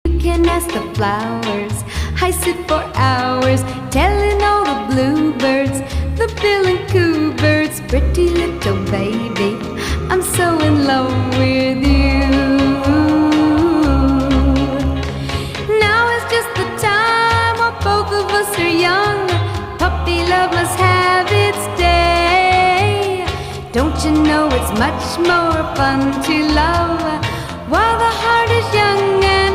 You can ask the flowers. I sit for hours telling all the bluebirds, the bill and coo birds, pretty little baby, I'm so in love with you. Now is just the time while both of us are young. Puppy love must have its day. Don't you know it's much more fun to love while the heart is young and